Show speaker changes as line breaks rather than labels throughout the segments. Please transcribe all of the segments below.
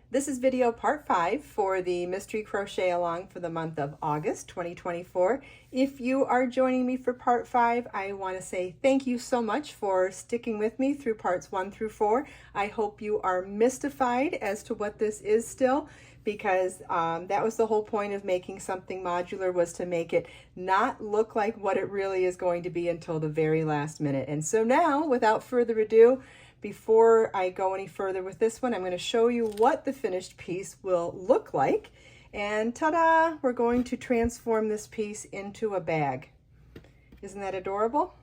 This is video part 5 for the Mystery Crochet Along for the month of August 2024. If you are joining me for part 5, I want to say thank you so much for sticking with me through parts 1 through 4. I hope you are mystified as to what this is still, because that was the whole point of making something modular, was to make it not look like what it really is going to be until the very last minute. And so now, without further ado, before I go any further with this one, I'm going to show you what the finished piece will look like. And ta-da! We're going to transform this piece into a bag. Isn't that adorable?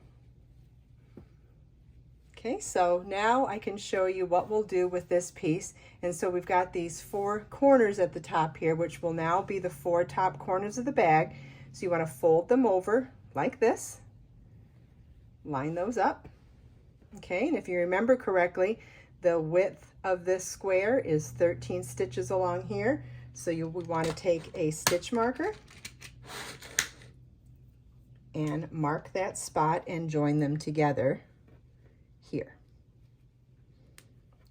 Okay, so now I can show you what we'll do with this piece. And so we've got these 4 corners at the top here, which will now be the 4 top corners of the bag. So you want to fold them over like this. Line those up. Okay, and if you remember correctly, the width of this square is 13 stitches along here. So we want to take a stitch marker and mark that spot and join them together here.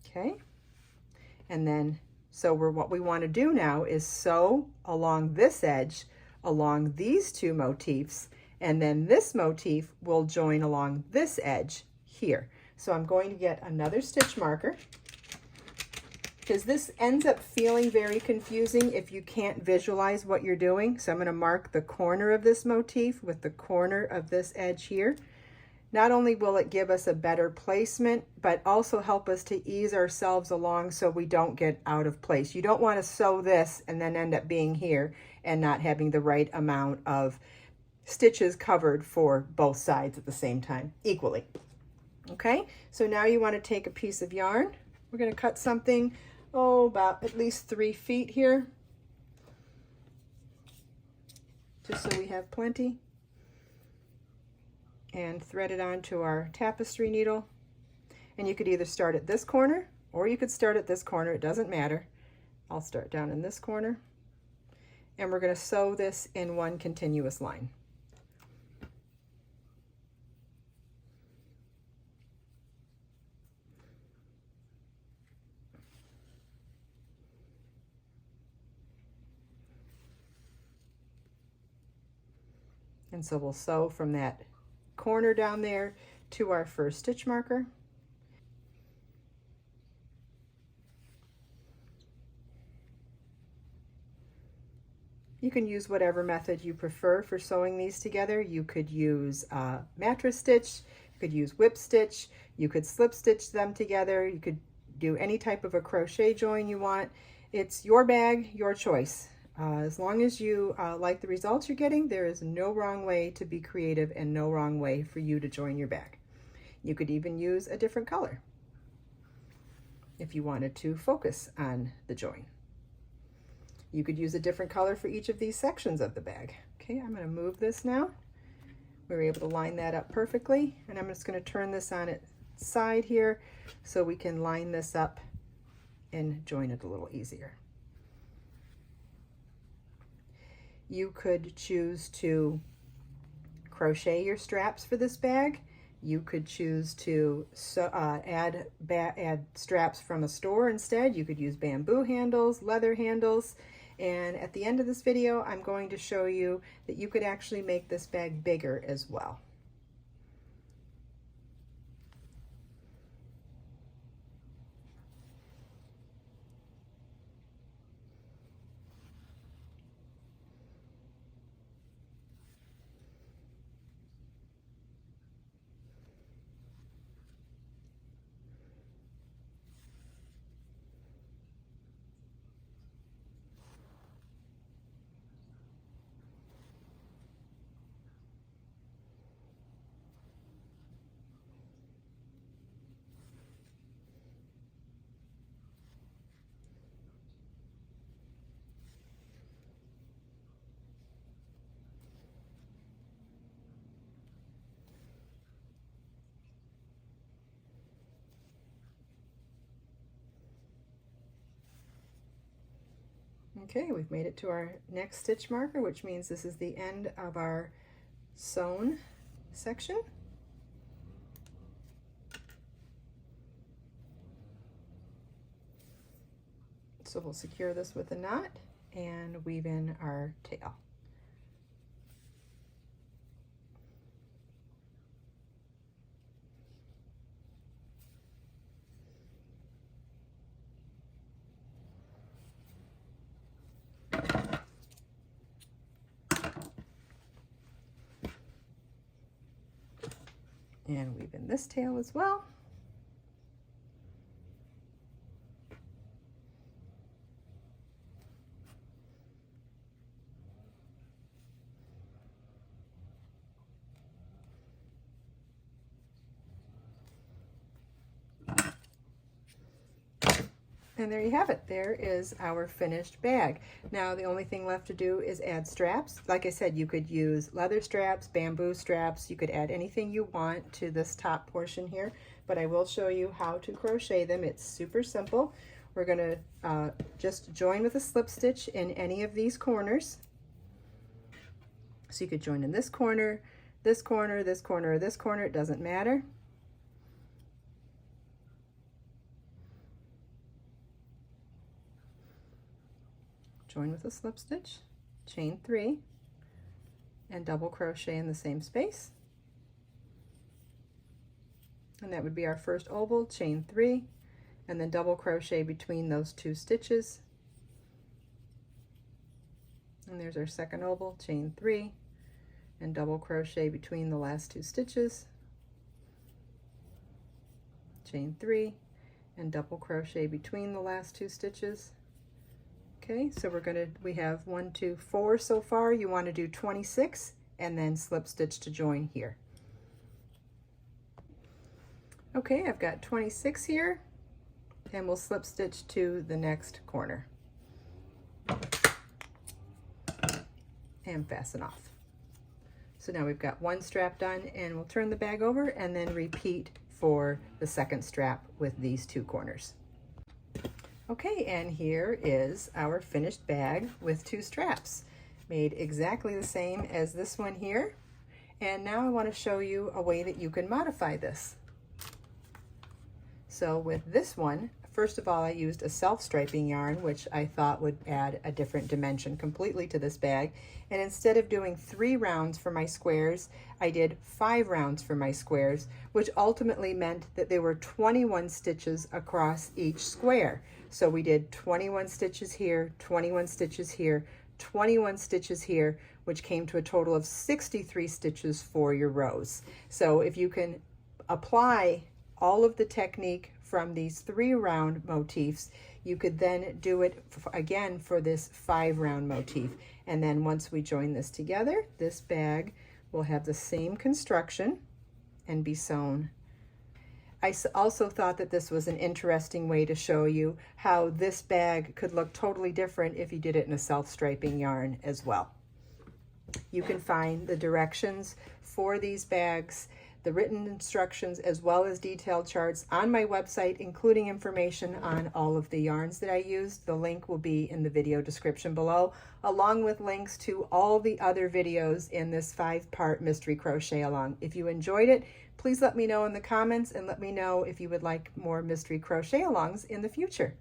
Okay, and then what we want to do now is sew along this edge along these 2 motifs, and then this motif will join along this edge here. So I'm going to get another stitch marker, because this ends up feeling very confusing if you can't visualize what you're doing. So I'm going to mark the corner of this motif with the corner of this edge here. Not only will it give us a better placement, but also help us to ease ourselves along so we don't get out of place. You don't want to sew this and then end up being here and not having the right amount of stitches covered for both sides at the same time, equally. Okay, so now you want to take a piece of yarn. We're going to cut something, about at least 3 feet here, just so we have plenty, and thread it onto our tapestry needle. And you could either start at this corner or you could start at this corner, it doesn't matter. I'll start down in this corner, and we're going to sew this in one continuous line. And so we'll sew from that corner down there to our first stitch marker. You can use whatever method you prefer for sewing these together. You could use mattress stitch, you could use whip stitch, you could slip stitch them together, you could do any type of a crochet join you want. It's your bag, your choice. As long as you like the results you're getting, there is no wrong way to be creative and no wrong way for you to join your bag. You could even use a different color if you wanted to focus on the join. You could use a different color for each of these sections of the bag. Okay, I'm going to move this now. We were able to line that up perfectly, and I'm just going to turn this on its side here so we can line this up and join it a little easier. You could choose to crochet your straps for this bag. You could choose to add straps from a store instead. You could use bamboo handles, leather handles, and at the end of this video, I'm going to show you that you could actually make this bag bigger as well. Okay, we've made it to our next stitch marker, which means this is the end of our sewn section. So we'll secure this with a knot and weave in our tail. And weave in this tail as well. And there you have it. There is our finished bag. Now the only thing left to do is add straps. Like I said, you could use leather straps, bamboo straps. You could add anything you want to this top portion here, but I will show you how to crochet them. It's super simple. We're going to just join with a slip stitch in any of these corners. So you could join in this corner, this corner, this corner, or this corner. It doesn't matter. Join with a slip stitch, chain 3, and double crochet in the same space. And that would be our first oval, chain 3, and then double crochet between those 2 stitches. And there's our second oval, chain 3, and double crochet between the last 2 stitches. Chain 3, and double crochet between the last 2 stitches. Okay, so we have 1, 2, 4 so far. You want to do 26 and then slip stitch to join here. Okay, I've got 26 here, and we'll slip stitch to the next corner and fasten off. So now we've got 1 strap done, and we'll turn the bag over and then repeat for the second strap with these 2 corners. Okay, and here is our finished bag with 2 straps, made exactly the same as this one here. And now I want to show you a way that you can modify this. So with this one, first of all, I used a self-striping yarn, which I thought would add a different dimension completely to this bag. And instead of doing 3 rounds for my squares, I did 5 rounds for my squares, which ultimately meant that there were 21 stitches across each square. So we did 21 stitches here, 21 stitches here, 21 stitches here, which came to a total of 63 stitches for your rows. So if you can apply all of the technique from these 3 round motifs, you could then do it again for this 5 round motif. And then once we join this together, this bag will have the same construction and be sewn. I also thought that this was an interesting way to show you how this bag could look totally different if you did it in a self-striping yarn as well. You can find the directions for these bags, the written instructions, as well as detailed charts on my website, including information on all of the yarns that I used. The link will be in the video description below, along with links to all the other videos in this 5-part mystery crochet along. If you enjoyed it, please let me know in the comments, and let me know if you would like more mystery crochet alongs in the future.